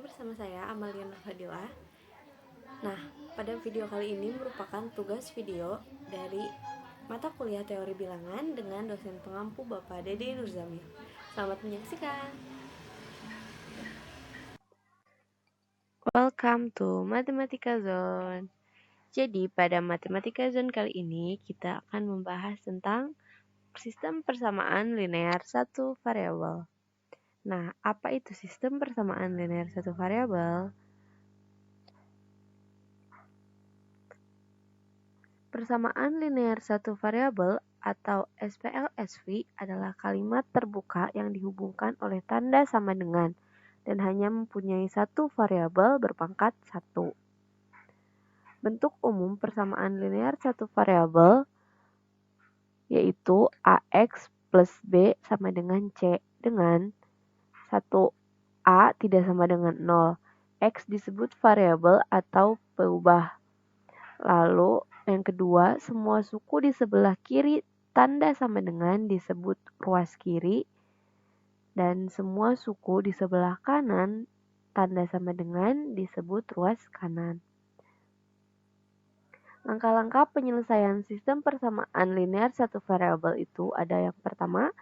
lagi bersama saya Amalia Nurfadila. Nah, pada video kali ini merupakan tugas video dari mata kuliah teori bilangan dengan dosen pengampu Bapak Dede Nurzamil. Selamat menyaksikan. Welcome to Matematika Zone. Jadi pada Matematika Zone kali ini kita akan membahas tentang sistem persamaan linear satu variabel. Nah, apa itu sistem persamaan linear satu variabel? Persamaan linear satu variabel atau SPLSV adalah kalimat terbuka yang dihubungkan oleh tanda sama dengan dan hanya mempunyai satu variabel berpangkat 1. Bentuk umum persamaan linear satu variabel yaitu AX plus B sama dengan C dengan 1A tidak sama dengan 0. X disebut variabel atau peubah. Lalu yang kedua, semua suku di sebelah kiri tanda sama dengan disebut ruas kiri dan semua suku di sebelah kanan tanda sama dengan disebut ruas kanan. Langkah-langkah penyelesaian sistem persamaan linear satu variabel itu ada yang pertama,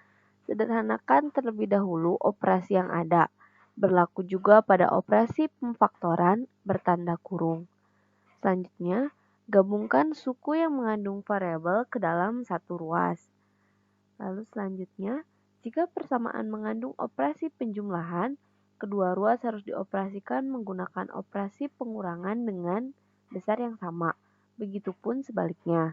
sederhanakan terlebih dahulu operasi yang ada. Berlaku juga pada operasi pemfaktoran bertanda kurung. Selanjutnya, gabungkan suku yang mengandung variabel ke dalam satu ruas. Lalu selanjutnya, jika persamaan mengandung operasi penjumlahan, kedua ruas harus dioperasikan menggunakan operasi pengurangan dengan besar yang sama. Begitupun sebaliknya.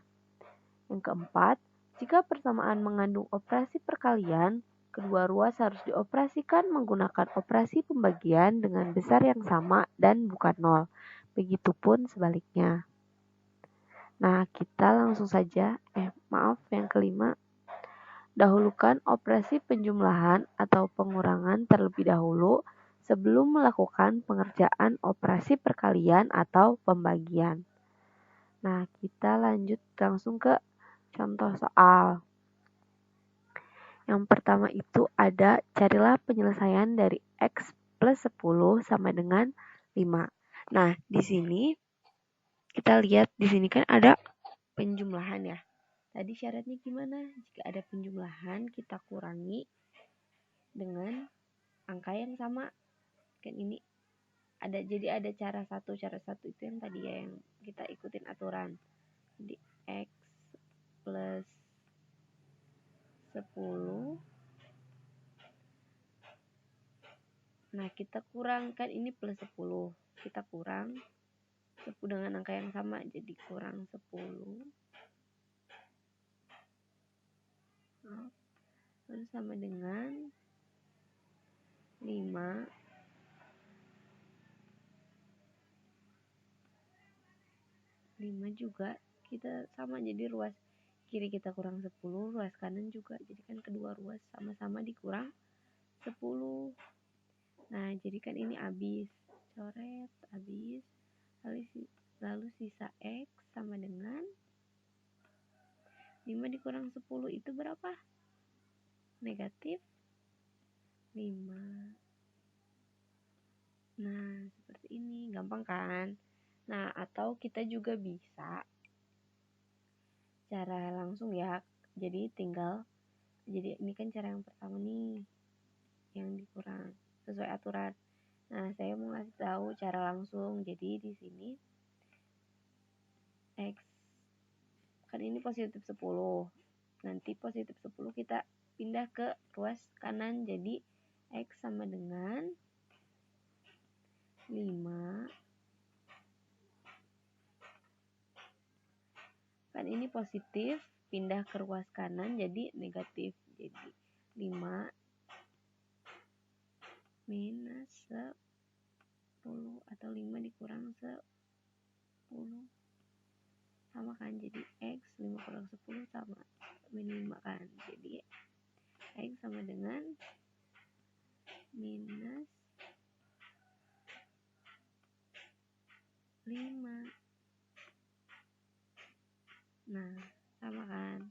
Yang keempat, jika persamaan mengandung operasi perkalian, kedua ruas harus dioperasikan menggunakan operasi pembagian dengan besar yang sama dan bukan 0. Begitupun sebaliknya. Nah, kita langsung saja, yang kelima, dahulukan operasi penjumlahan atau pengurangan terlebih dahulu sebelum melakukan pengerjaan operasi perkalian atau pembagian. Nah, kita lanjut langsung ke contoh soal. Yang pertama itu ada carilah penyelesaian dari X plus 10 sama dengan 5. Nah, di sini kita lihat di sini kan ada penjumlahan ya. Tadi syaratnya gimana? Jika ada penjumlahan kita kurangi dengan angka yang sama. Kan ini ada cara satu itu yang tadi ya yang kita ikutin aturan. Jadi X plus 10. Nah, kita kurang kan ini plus 10. Kita kurang 10 dengan angka yang sama jadi kurang 10. Lalu sama dengan 5 juga kita sama jadi ruas kiri kita kurang 10, ruas kanan juga jadi kan kedua ruas sama-sama dikurang 10. Nah, jadi kan ini habis coret habis lalu sisa X sama dengan 5 dikurang 10 itu berapa? Negatif 5. Nah, seperti ini gampang kan? Nah, atau kita juga bisa cara langsung ya. Jadi ini kan cara yang pertama nih yang dikurang sesuai aturan. Nah, saya mau ngasih tahu cara langsung. Jadi di sini X kan ini positif 10. Nanti positif 10 kita pindah ke ruas kanan jadi X sama dengan 5. Kan ini positif, pindah ke ruas kanan jadi negatif. Jadi 5 minus 10 atau 5 dikurang 10. Sama kan, jadi X 5 kurang 10 sama min 5 kan. Jadi X sama dengan minus 5. Nah, sama kan?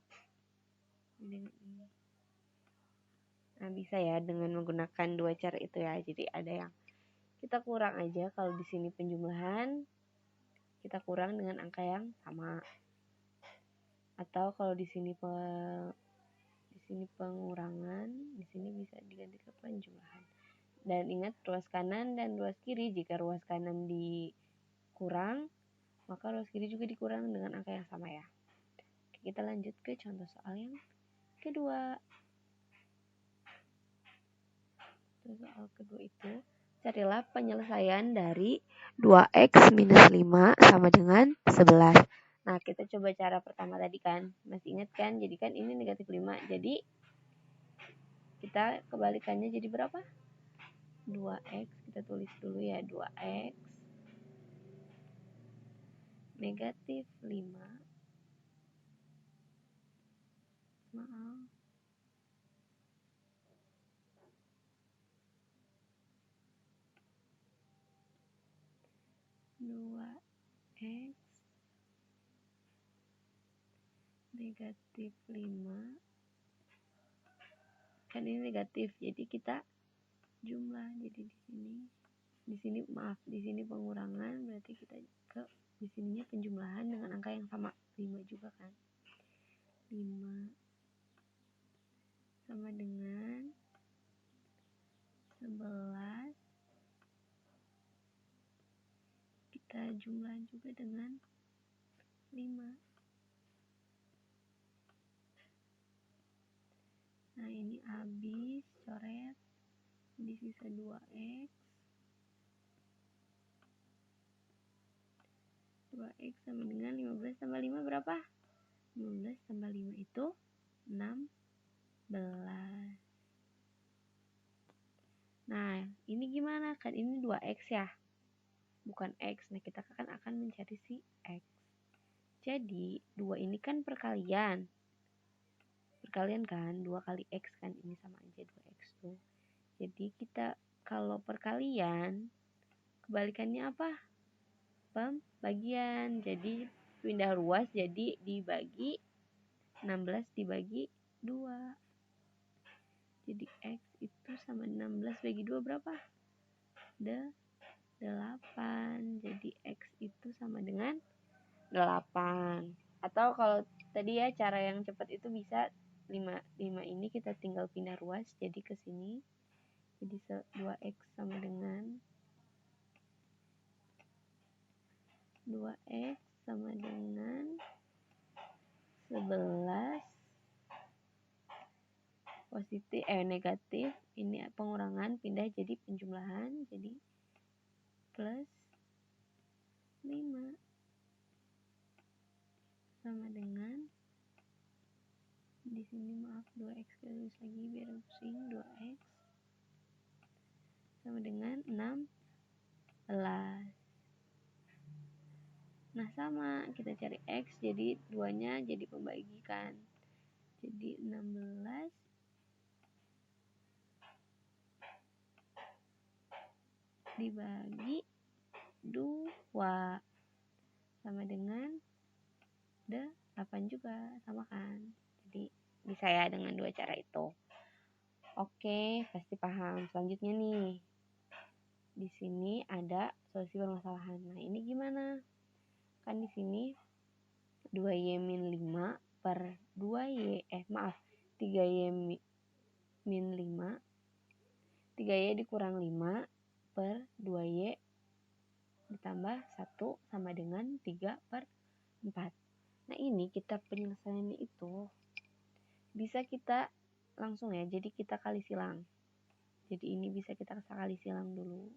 Nah, bisa ya dengan menggunakan dua cara itu ya. Jadi ada yang kita kurang aja. Kalau di sini penjumlahan, kita kurang dengan angka yang sama. Atau kalau di sini pengurangan, di sini bisa diganti ke penjumlahan. Dan ingat ruas kanan dan ruas kiri, jika ruas kanan dikurang, maka ruas kiri juga dikurang dengan angka yang sama ya. Kita lanjut ke contoh soal yang kedua. Soal kedua itu, carilah penyelesaian dari 2x minus 5 sama dengan 11. Nah, kita coba cara pertama tadi kan. Masih ingat kan? Jadi kan ini negatif 5. Jadi, kita kebalikannya jadi berapa? 2x. Kita tulis dulu ya, 2x negatif 5. Maaf. 2x negatif 5. Kan ini negatif, jadi kita jumlah. Jadi di sini pengurangan, berarti kita di sininya penjumlahan dengan angka yang sama, 5 juga kan. 5 sama dengan 11. Kita jumlah juga dengan 5. Nah, ini habis, coret. Jadi sisa 2x. 2x sama dengan 15 tambah 5 berapa? 15 tambah 5 itu 16. Nah, ini gimana? Kan ini 2x ya, bukan x. Nah, kita akan mencari si x. Jadi, 2 ini kan perkalian. Perkalian kan, 2 kali x kan, ini sama aja 2x tuh. Jadi, kita kalau perkalian, kebalikannya apa? Pembagian. Jadi, pindah ruas, jadi dibagi 16 dibagi 2. Jadi, x itu sama 16 bagi 2 berapa? 8. Jadi, x itu sama dengan 8. Atau kalau tadi ya, cara yang cepat itu bisa 5 ini kita tinggal pindah ruas jadi ke sini. Jadi 2x sama dengan 2x sama dengan 11 positif negatif. Ini pengurangan pindah jadi penjumlahan, jadi plus 5 sama dengan, di sini maaf 2x kita tulis lagi biar pusing, 2x sama dengan 16. Nah, sama, kita cari x, jadi 2-nya jadi pembagi kan. Jadi 16 dibagi 2 sama dengan 8 juga, sama kan. Jadi bisa ya dengan 2 cara itu. Oke, pasti paham. Selanjutnya nih, di sini ada solusi permasalahan. Nah, ini gimana? Kan di sini 2y min 5 per 3y min 5, 3y dikurang 5 per 2y ditambah 1 sama dengan 3 per 4. Nah, ini kita penyelesaiannya itu bisa kita langsung ya, jadi kita kali silang. Jadi ini bisa kita kali silang dulu.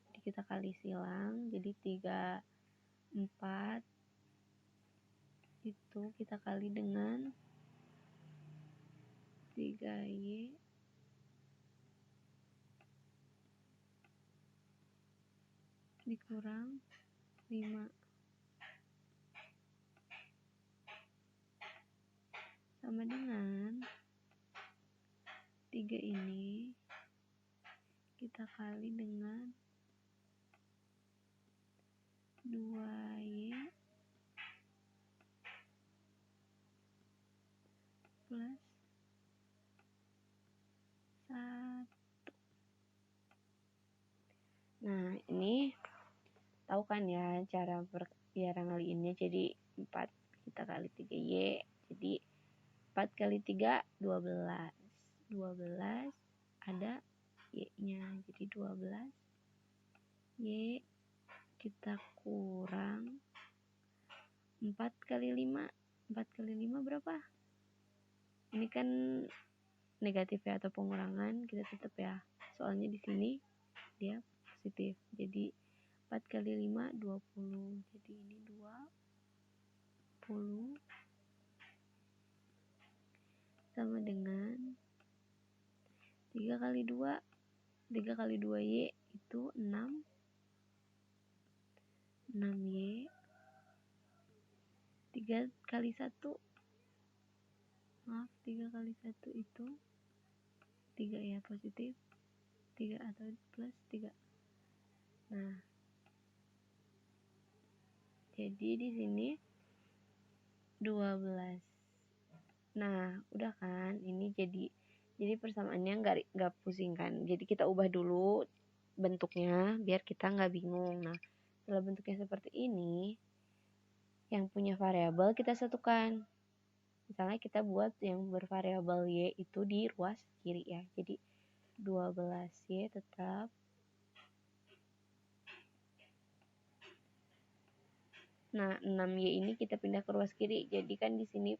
Jadi kita kali silang, jadi 3, 4 itu kita kali dengan 3y dikurang 5 sama dengan 3 ini kita kali dengan 2y plus 1. Nah, ini tahu kan ya cara biar ngaliinnya. Jadi 4 kita kali 3Y. Jadi 4 kali 3 12. 12 ada Y-nya. Jadi 12 Y kita kurang 4 kali 5. 4 kali 5 berapa? Ini kan negatif ya atau pengurangan, kita tetap ya. Soalnya di sini dia positif. Jadi 4 kali 5 20. Jadi ini 20 sama dengan 3 kali 2. 3 kali 2Y itu 6. 6Y. 3 kali 1. Maaf, 3 kali 1 itu 3 ya, positif. 3 atau plus 3. Nah, jadi di sini 12. Nah, udah kan? Ini jadi persamaannya nggak pusing kan? Jadi kita ubah dulu bentuknya biar kita nggak bingung. Nah, setelah bentuknya seperti ini, yang punya variabel kita satukan. Misalnya kita buat yang bervariabel Y itu di ruas kiri ya. Jadi 12Y tetap. Nah, 6Y ini kita pindah ke ruas kiri. Jadi kan di sini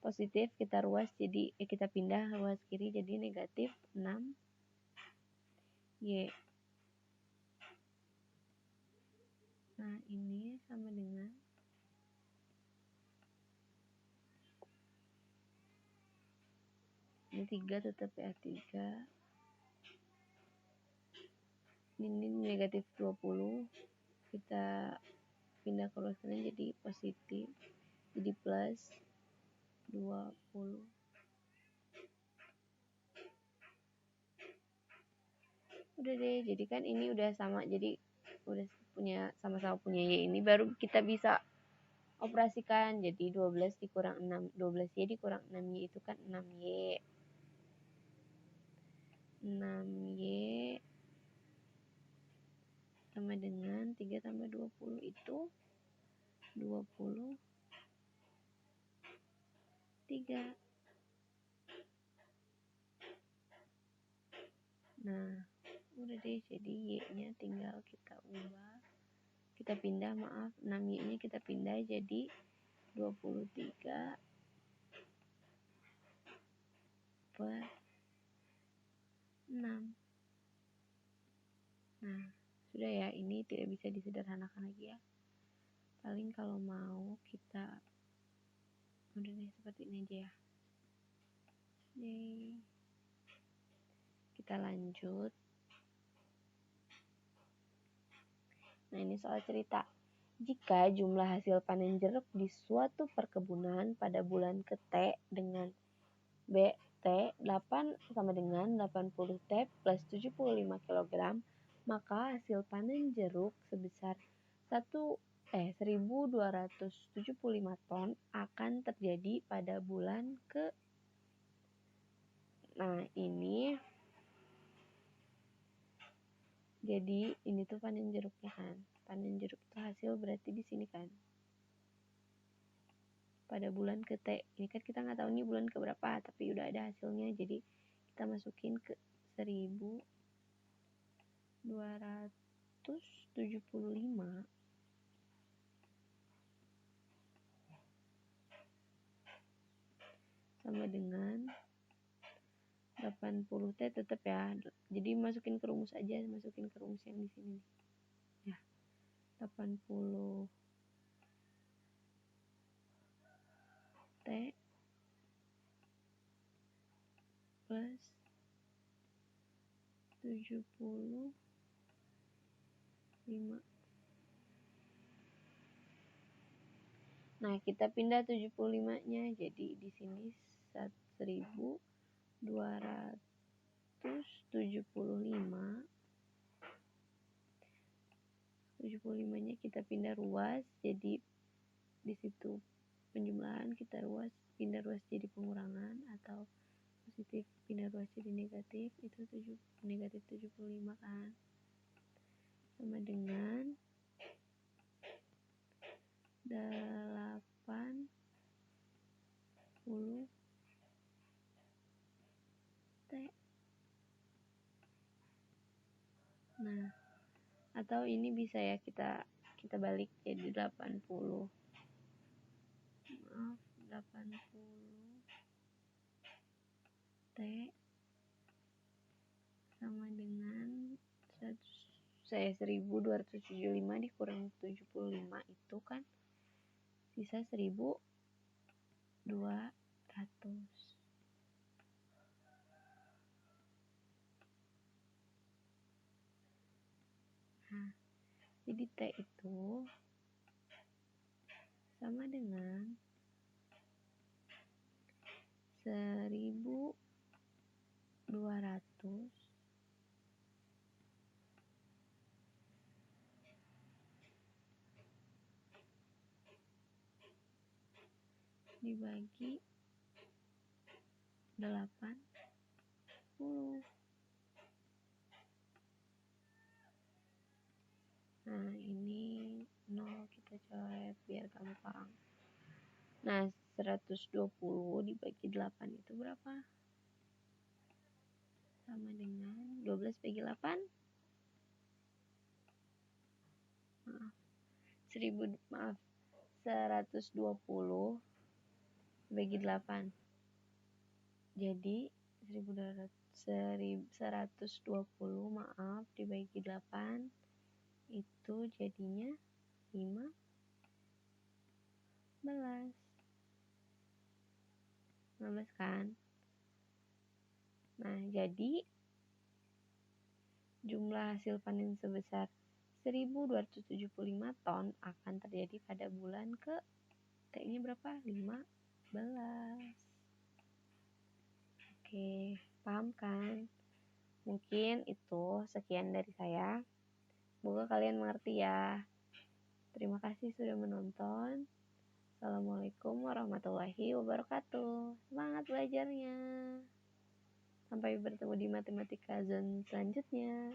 positif, kita ruas jadi kita pindah ruas kiri jadi negatif 6Y. Nah, ini sama dengan ini 3 tetap ya, 3. Ini negatif 20. Kita pindah ke ruas kanan jadi positif. Jadi plus 20. Udah deh, jadi kan ini udah sama, jadi udah punya sama-sama punya Y ini baru kita bisa operasikan. Jadi 12 dikurang 6, 12Y dikurang 6Y itu kan 6Y. 6Y sama dengan 3 tambah 20 itu 23. Nah, udah deh, jadi Y-nya tinggal kita ubah. Kita pindah, 6Y-nya kita pindah jadi 23 per 6. Nah, sudah ya, ini tidak bisa disederhanakan lagi ya. Paling kalau mau kita udah deh seperti ini aja ya. Yeay. Kita lanjut. Nah, ini soal cerita. Jika jumlah hasil panen jeruk di suatu perkebunan pada bulan ke-T dengan BT 8 sama dengan 80 T plus 75 kg, maka hasil panen jeruk sebesar 1.275 ton akan terjadi pada bulan ke. Nah, ini jadi ini tuh panen jeruknya kan. Panen jeruk itu hasil berarti di sini kan. Pada bulan ke-T. Ini kan kita nggak tahu nih bulan ke berapa, tapi udah ada hasilnya. Jadi kita masukin ke 1.275 sama dengan 80 T tetap ya. Jadi masukin ke rumus aja, masukin ke rumus yang di sini. Ya. 80 T plus 75. Nah, kita pindah 75-nya. Jadi di sini 1.275. 75-nya kita pindah ruas, jadi di situ penjumlahan kita pindah ruas jadi pengurangan atau positif pindah ruas jadi negatif, itu negatif 75 kan. sama dengan 80 T. Nah, atau ini bisa ya kita balik jadi 80. Maaf, 80 T sama dengan 1275 dikurang 75 itu kan sisa 1200. Nah, jadi T itu sama dengan 1200 dibagi 80. Nah, ini 0 kita coret biar gampang. Nah, 120 dibagi 8 itu berapa? Sama dengan 12 bagi 8. Maaf. 120 bagi 8. Jadi 120 maaf dibagi 8 itu jadinya 15 kan. Nah, jadi jumlah hasil panen sebesar 1275 ton akan terjadi pada bulan ke T-nya berapa? 15. Oke, paham kan? Mungkin itu sekian dari saya. Semoga kalian mengerti ya. Terima kasih sudah menonton. Assalamualaikum warahmatullahi wabarakatuh. Semangat belajarnya. Sampai bertemu di matematika zone selanjutnya.